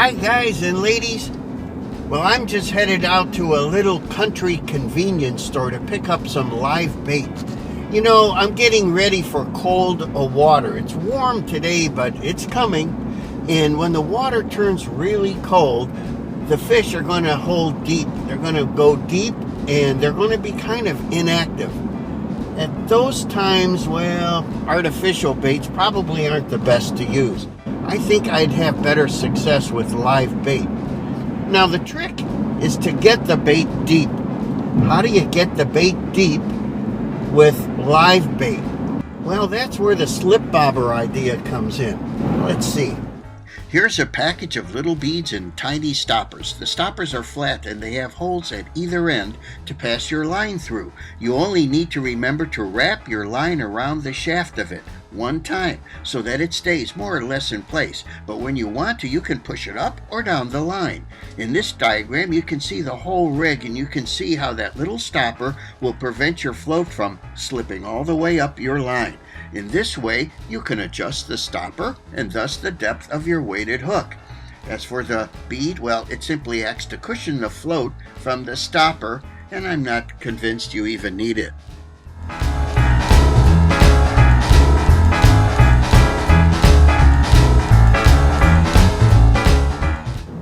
Hi guys and ladies. Well, I'm just headed out to a little country convenience store to pick up some live bait. You know, I'm getting ready for cold water. It's warm today, but it's coming. And when the water turns really cold, the fish are going to hold deep. They're going to go deep and they're going to be kind of inactive. At those times, well, artificial baits probably aren't the best to use. I think I'd have better success with live bait. Now the trick is to get the bait deep. How do you get the bait deep with live bait? Well, that's where the slip bobber idea comes in. Let's see. Here's a package of little beads and tiny stoppers. The stoppers are flat and they have holes at either end to pass your line through. You only need to remember to wrap your line around the shaft of it one time so that it stays more or less in place. But when you want to, you can push it up or down the line. In this diagram, you can see the whole rig and you can see how that little stopper will prevent your float from slipping all the way up your line. In this way, you can adjust the stopper and thus the depth of your weighted hook. As for the bead, well, it simply acts to cushion the float from the stopper, and I'm not convinced you even need it.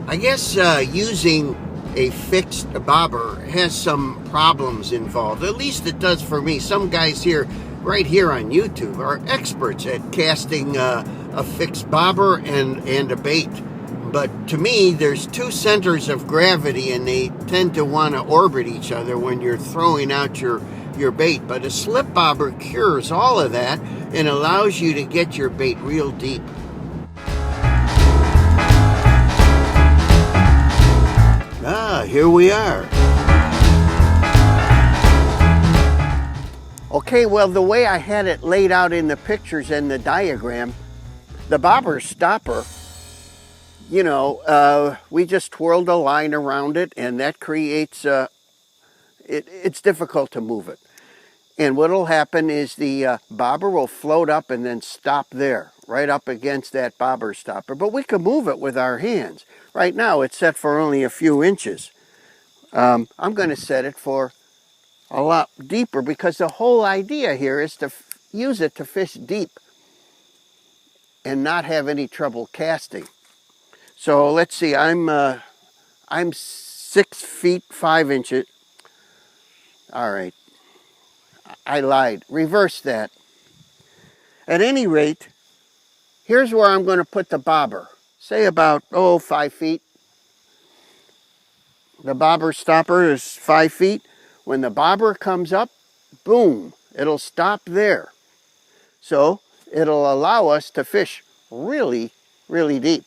I guess using a fixed bobber has some problems involved. At least it does for me. Some guys here, right here on YouTube, are experts at casting a fixed bobber and a bait. But to me, there's two centers of gravity and they tend to want to orbit each other when you're throwing out your bait. But a slip bobber cures all of that and allows you to get your bait real deep. Here we are. Okay, well, the way I had it laid out in the pictures and the diagram, the bobber stopper, you know, we just twirled a line around it and that creates, it's difficult to move it. And what'll happen is the bobber will float up and then stop there, right up against that bobber stopper. But we can move it with our hands. Right now, it's set for only a few inches. I'm going to set it for a lot deeper because the whole idea here is to use it to fish deep and not have any trouble casting. So let's see, I'm 6 feet 5 inches. All right, I lied. Reverse that. At any rate, here's where I'm going to put the bobber. Say about 5 feet. The bobber stopper is 5 feet. When the bobber comes up, boom, it'll stop there. So it'll allow us to fish really, really deep.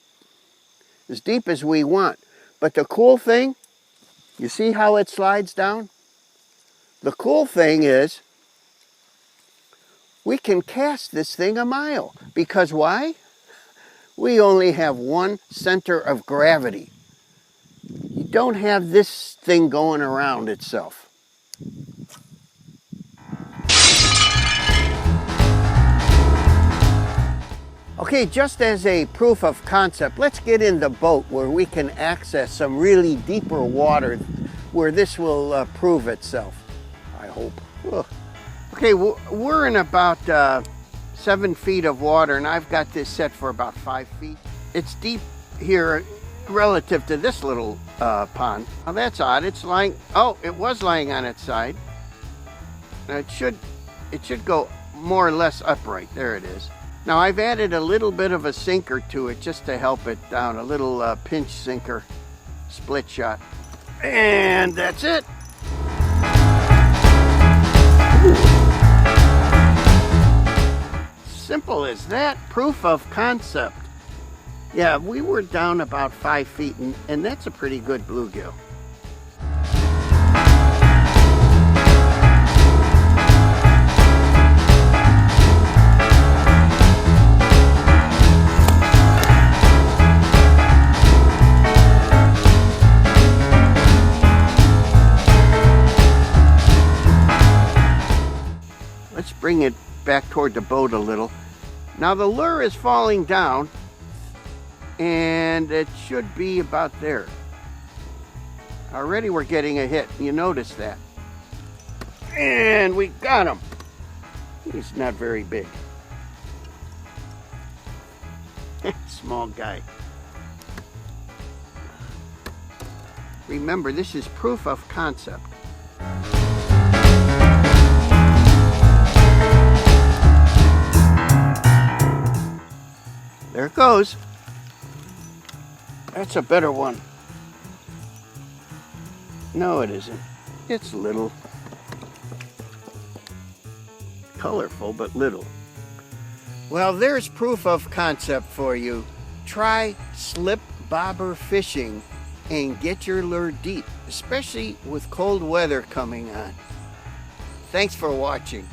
As deep as we want. But the cool thing, you see how it slides down? The cool thing is we can cast this thing a mile. Because why? We only have one center of gravity. You don't have this thing going around itself. Okay, just as a proof of concept, let's get in the boat where we can access some really deeper water where this will prove itself, I hope. Ugh. Okay, we're in about 7 feet of water and I've got this set for about 5 feet. It's deep here relative to this little pond. Now that's odd, it's lying, it was lying on its side. Now it should go more or less upright, there it is. Now I've added a little bit of a sinker to it just to help it down, a little pinch sinker, split shot. And that's it. Simple as that, proof of concept. Yeah, we were down about 5 feet and that's a pretty good bluegill. Let's bring it back toward the boat a little. Now the lure is falling down And it should be about there. Already we're getting a hit. You notice that. And we got him. He's not very big. Small guy. Remember, this is proof of concept. There it goes. That's a better one. No, it isn't. It's little. Colorful, but little. Well, there's proof of concept for you. Try slip bobber fishing and get your lure deep, especially with cold weather coming on. Thanks for watching.